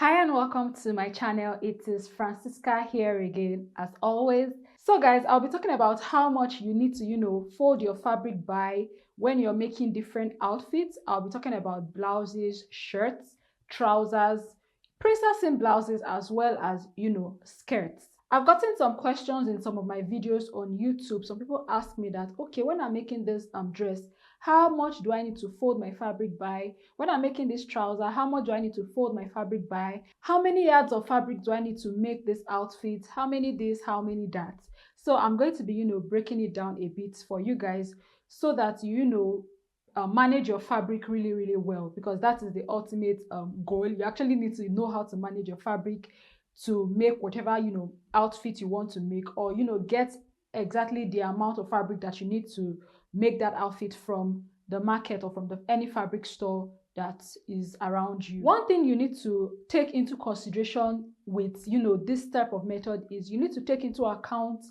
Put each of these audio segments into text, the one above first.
Hi and welcome to my channel. It is Francisca here again as always. So guys, I'll be talking about how much you need to, fold your fabric by when you're making different outfits. I'll be talking about blouses, shirts, trousers, princess in blouses, as well as, skirts. I've gotten some questions in some of my videos on YouTube. Some people ask me that, okay, when I'm making this dress, how much do I need to fold my fabric by? When I'm making this trouser, how much do I need to fold my fabric by? How many yards of fabric do I need to make this outfit? How many this, how many that? So I'm going to be, breaking it down a bit for you guys so that manage your fabric really well, because that is the ultimate goal. You actually need to know how to manage your fabric to make whatever outfit you want to make, or get exactly the amount of fabric that you need to make that outfit from the market or from any fabric store that is around you. One thing you need to take into consideration with this type of method is you need to take into account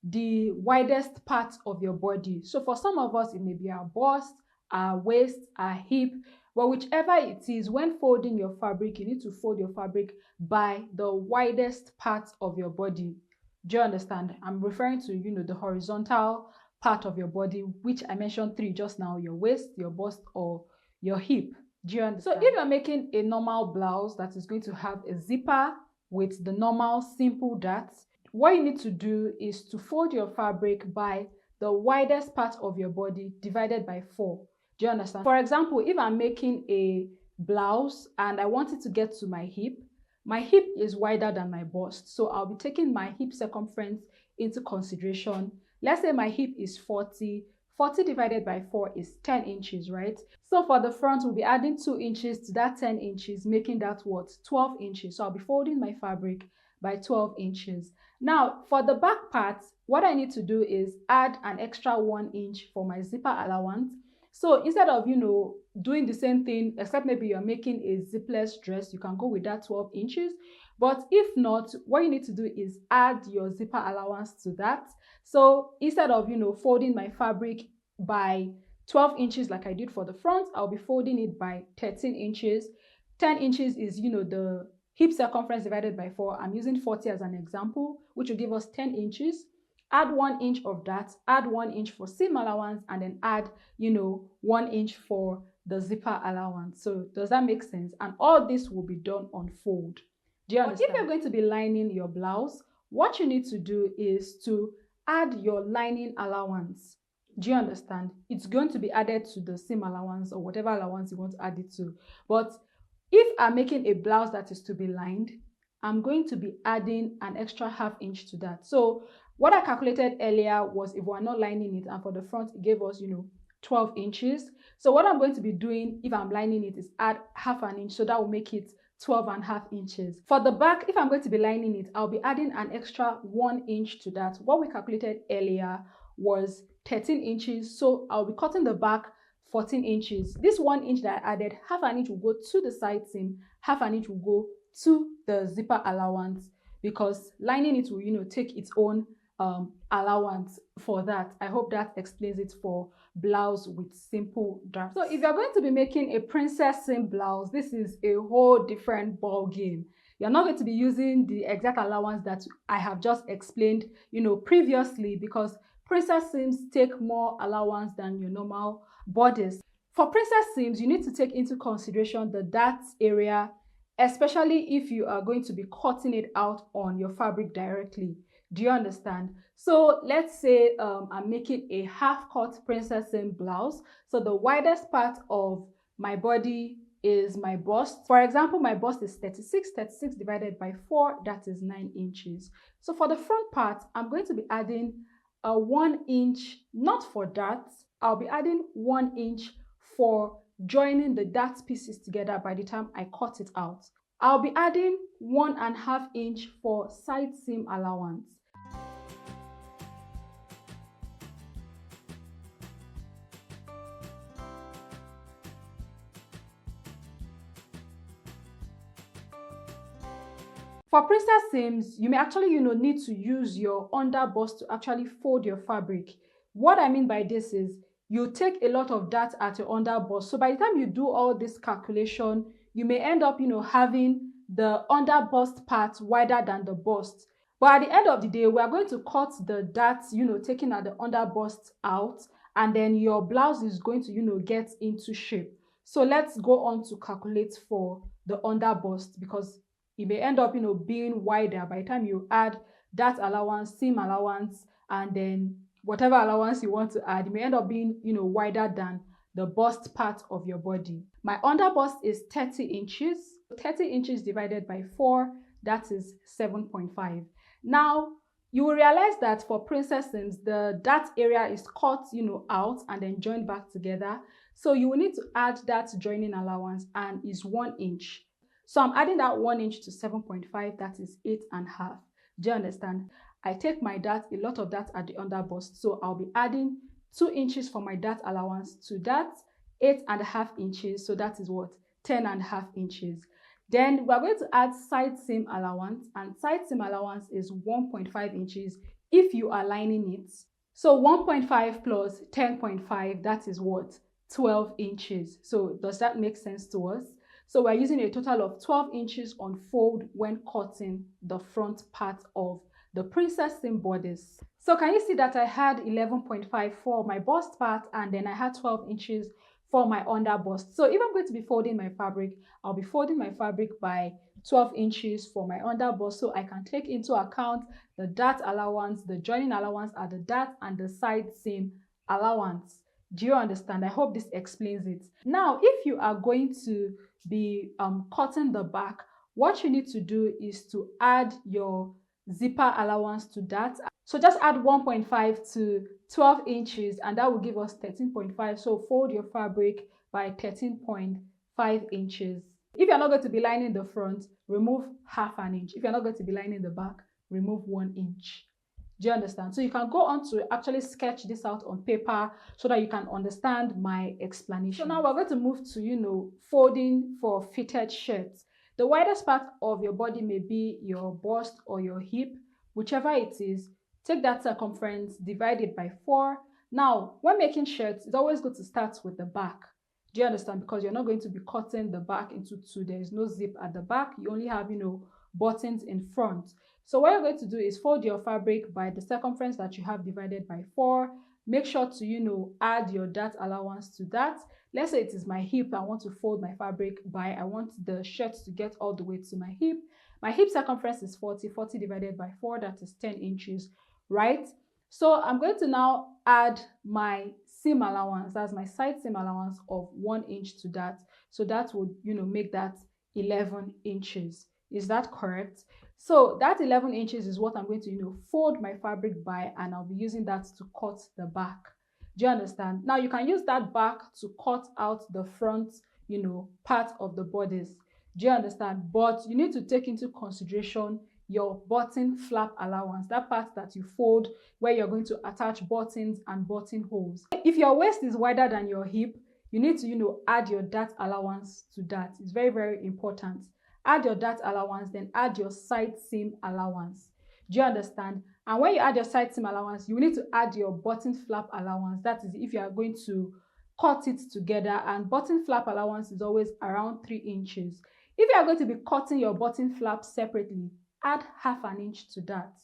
the widest part of your body. So for some of us, it may be our bust, our waist, our hip, but whichever it is, when folding your fabric, you need to fold your fabric by the widest part of your body. Do you understand? I'm referring to the horizontal part of your body, which I mentioned three just now: your waist, your bust, or your hip. Do you understand? So if you're making a normal blouse that is going to have a zipper with the normal simple darts, what you need to do is to fold your fabric by the widest part of your body divided by 4. Do you understand? For example, if I'm making a blouse and I want it to get to my hip is wider than my bust. So I'll be taking my hip circumference into consideration. Let's say my hip is 40. 40 divided by 4 is 10 inches, right? So for the front, we'll be adding 2 inches to that 10 inches, making that what? 12 inches. So I'll be folding my fabric by 12 inches. Now, for the back part, what I need to do is add an extra 1 inch for my zipper allowance. So instead of, doing the same thing, except maybe you're making a zipless dress, you can go with that 12 inches. But if not, what you need to do is add your zipper allowance to that. So instead of, folding my fabric by 12 inches like I did for the front, I'll be folding it by 13 inches. 10 inches is, the hip circumference divided by 4. I'm using 40 as an example, which will give us 10 inches. Add 1 inch of that, add 1 inch for seam allowance, and then add 1 inch for the zipper allowance. So does that make sense? And all this will be done on fold. Do you understand? But if you're going to be lining your blouse, what you need to do is to add your lining allowance. Do you understand? It's going to be added to the seam allowance or whatever allowance you want to add it to. But if I'm making a blouse that is to be lined, I'm going to be adding an extra ½ inch to that. So what I calculated earlier was if we're not lining it, and for the front, it gave us, 12 inches. So what I'm going to be doing if I'm lining it is add ½ inch. So that will make it 12.5 inches. For the back, if I'm going to be lining it, I'll be adding an extra 1 inch to that. What we calculated earlier was 13 inches. So I'll be cutting the back 14 inches. This 1 inch that I added, ½ inch will go to the side seam, ½ inch will go to the zipper allowance, because lining it will, take its own allowance for that. I hope that explains it for blouse with simple darts. So if you're going to be making a princess seam blouse, this is a whole different ball game. You're not going to be using the exact allowance that I have just explained, previously, because princess seams take more allowance than your normal bodice. For princess seams, you need to take into consideration the dart area, especially if you are going to be cutting it out on your fabric directly. Do you understand? So let's say I'm making a half-cut princess seam blouse. So the widest part of my body is my bust. For example, my bust is 36. 36 divided by 4, that is 9 inches. So for the front part, I'm going to be adding a 1 inch, not for darts. I'll be adding 1 inch for joining the dart pieces together by the time I cut it out. I'll be adding 1.5 inch for side seam allowance. For princess seams, you may actually, need to use your under bust to actually fold your fabric. What I mean by this is you take a lot of dart at your under bust. So by the time you do all this calculation, you may end up, having the under bust part wider than the bust. But at the end of the day, we are going to cut the darts, taking at the under bust out, and then your blouse is going to, get into shape. So let's go on to calculate for the under bust, because it may end up, being wider by the time you add dart allowance, seam allowance, and then whatever allowance you want to add. It may end up being, wider than the bust part of your body. My under bust is 30 inches. 30 inches divided by 4, that is 7.5. Now, you will realize that for princess seams, the dart area is cut, out and then joined back together. So you will need to add that joining allowance, and is 1 inch. So I'm adding that 1 inch to 7.5, that is 8.5. Do you understand? I take my dart, a lot of that at the under bust. So I'll be adding 2 inches for my dart allowance to that 8.5 inches. So that is what? 10.5 inches. Then we're going to add side seam allowance, and side seam allowance is 1.5 inches if you are lining it. So 1.5 plus 10.5, that is what? 12 inches. So does that make sense to us? So we're using a total of 12 inches on fold when cutting the front part of the princess seam bodice. So can you see that I had 11.5 for my bust part, and then I had 12 inches for my under bust. So if I'm going to be folding my fabric, I'll be folding my fabric by 12 inches for my under bust, so I can take into account the dart allowance, the joining allowance at the dart, and the side seam allowance. Do you understand? I hope this explains it. Now, if you are going to be cutting the back, what you need to do is to add your zipper allowance to that. So just add 1.5 to 12 inches, and that will give us 13.5. So fold your fabric by 13.5 inches. If you're not going to be lining the front, remove half an inch. If you're not going to be lining the back, remove 1 inch. Do you understand? So you can go on to actually sketch this out on paper so that you can understand my explanation. So now we're going to move to, folding for fitted shirts. The widest part of your body may be your bust or your hip, whichever it is. Take that circumference, divide it by 4. Now, when making shirts, it's always good to start with the back. Do you understand? Because you're not going to be cutting the back into 2. There is no zip at the back. You only have, buttons in front. So what you're going to do is fold your fabric by the circumference that you have divided by 4. Make sure to, add your dart allowance to that. Let's say it is my hip. I want to fold my fabric by, I want the shirt to get all the way to my hip. My hip circumference is 40. 40 divided by 4, that is 10 inches, right? So I'm going to now add my seam allowance. That's my side seam allowance of 1 inch to that. So that would, make that 11 inches. Is that correct? So that 11 inches is what I'm going to, fold my fabric by, and I'll be using that to cut the back. Do you understand? Now you can use that back to cut out the front, part of the bodice. Do you understand? But you need to take into consideration your button flap allowance, that part that you fold where you're going to attach buttons and buttonholes. If your waist is wider than your hip, you need to, add your dart allowance to that. It's very, very important. Add your dart allowance, then add your side seam allowance. Do you understand? And when you add your side seam allowance, you need to add your button flap allowance. That is if you are going to cut it together, and button flap allowance is always around 3 inches. If you are going to be cutting your button flap separately, add half an inch to that.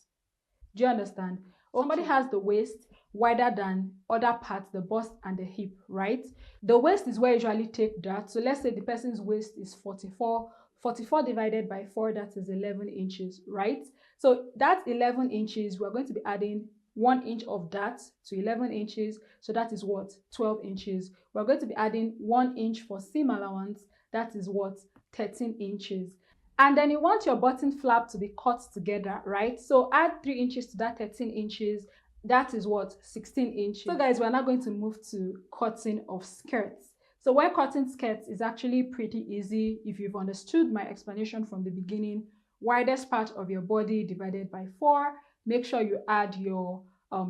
Do you understand? Somebody has the waist wider than other parts, the bust and the hip, right? The waist is where I usually take that. So let's say the person's waist is 44. 44 divided by 4, that is 11 inches, right? So that 11 inches, we're going to be adding 1 inch of that to 11 inches. So that is what? 12 inches. We're going to be adding 1 inch for seam allowance. That is what? 13 inches. And then you want your button flap to be cut together, right? So add 3 inches to that 13 inches. That is what? 16 inches. So guys, we're now going to move to cutting of skirts. So when cutting skirts is actually pretty easy if you've understood my explanation from the beginning. Widest part of your body divided by 4. Make sure you add your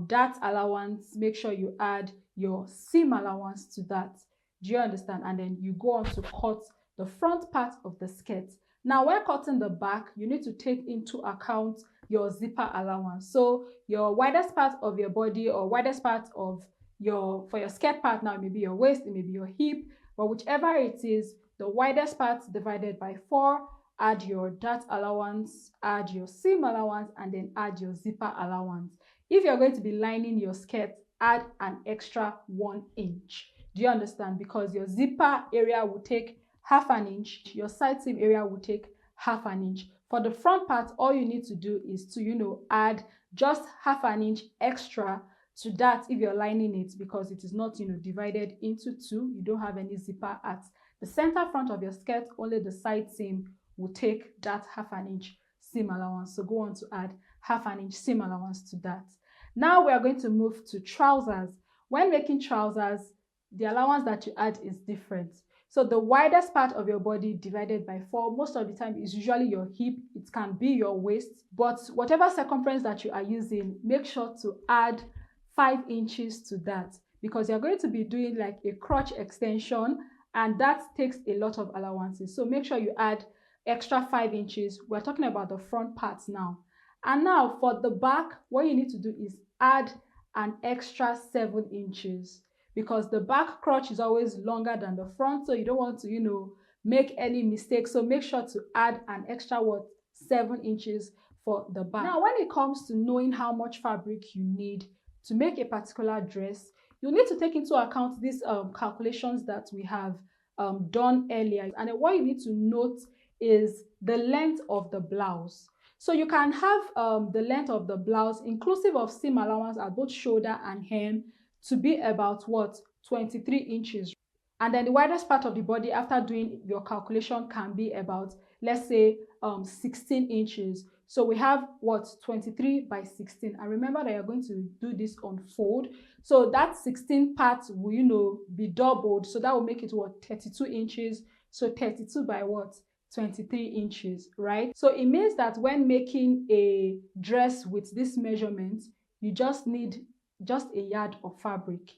dart allowance. Make sure you add your seam allowance to that. Do you understand? And then you go on to cut the front part of the skirt. Now, when cutting the back, you need to take into account your zipper allowance. So your widest part of your body, or widest part of for your skirt part, now it may be your waist, it may be your hip, but whichever it is, the widest part divided by 4, add your dart allowance, add your seam allowance, and then add your zipper allowance. If you're going to be lining your skirt, add an extra 1 inch. Do you understand? Because your zipper area will take half an inch, your side seam area will take half an inch. For the front part, all you need to do is to, add just half an inch extra to that if you're lining it, because it is not, divided into two. You don't have any zipper at the center front of your skirt, only the side seam will take that half an inch seam allowance. So go on to add half an inch seam allowance to that. Now we are going to move to trousers. When making trousers, the allowance that you add is different. So the widest part of your body divided by 4, most of the time is usually your hip. It can be your waist, but whatever circumference that you are using, make sure to add 5 inches to that, because you're going to be doing like a crotch extension, and that takes a lot of allowances. So make sure you add extra 5 inches. We're talking about the front parts now. And now for the back, what you need to do is add an extra 7 inches, because the back crotch is always longer than the front, so you don't want to, make any mistakes. So make sure to add an extra 7 inches for the back. Now, when it comes to knowing how much fabric you need to make a particular dress, you need to take into account these calculations that we have done earlier. And then what you need to note is the length of the blouse. So you can have the length of the blouse, inclusive of seam allowance at both shoulder and hem, to be about 23 inches. And then the widest part of the body, after doing your calculation, can be about, let's say, 16 inches. So we have 23 by 16. And remember that you're going to do this on fold. So that 16 part will, be doubled. So that will make it 32 inches. So 32 by 23 inches, right? So it means that when making a dress with this measurement, you just need a yard of fabric.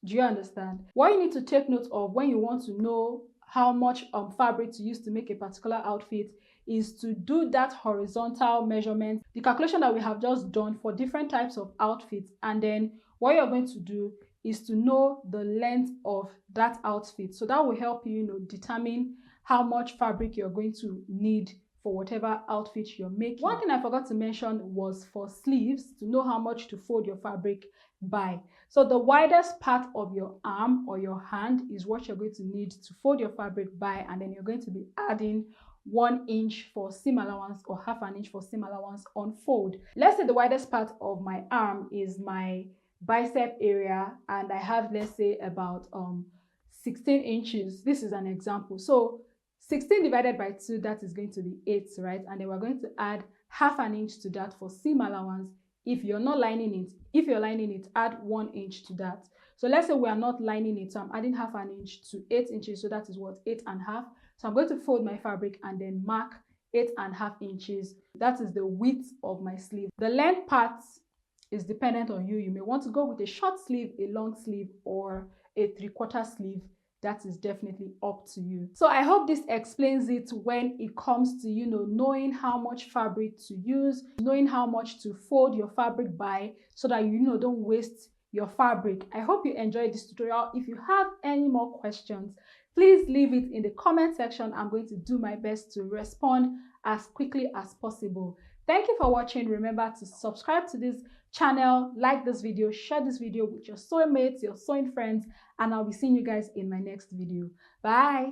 Do you understand? What you need to take note of when you want to know how much fabric to use to make a particular outfit is to do that horizontal measurement, the calculation that we have just done for different types of outfits. And then what you're going to do is to know the length of that outfit. So that will help you, determine how much fabric you're going to need for whatever outfit you're making. One thing I forgot to mention was for sleeves, to know how much to fold your fabric by. So the widest part of your arm or your hand is what you're going to need to fold your fabric by, and then you're going to be adding 1 inch for seam allowance or half an inch for seam allowance on fold. Let's say the widest part of my arm is my bicep area, and I have, let's say, about 16 inches. This is an example. So 16 divided by 2, that is going to be 8, right? And then we're going to add half an inch to that for seam allowance. If you're not lining it, if you're lining it, add 1 inch to that. So let's say we are not lining it, so I'm adding half an inch to 8 inches, so that is 8.5. So I'm going to fold my fabric and then mark 8.5 inches. That is the width of my sleeve. The length part is dependent on you. You may want to go with a short sleeve, a long sleeve, or a 3/4 sleeve. That is definitely up to you. So I hope this explains it when it comes to, knowing how much fabric to use, knowing how much to fold your fabric by, so that don't waste your fabric. I hope you enjoyed this tutorial. If you have any more questions, please leave it in the comment section. I'm going to do my best to respond as quickly as possible. Thank you for watching. Remember to subscribe to this channel, like this video, share this video with your sewing mates, your sewing friends, and I'll be seeing you guys in my next video. Bye.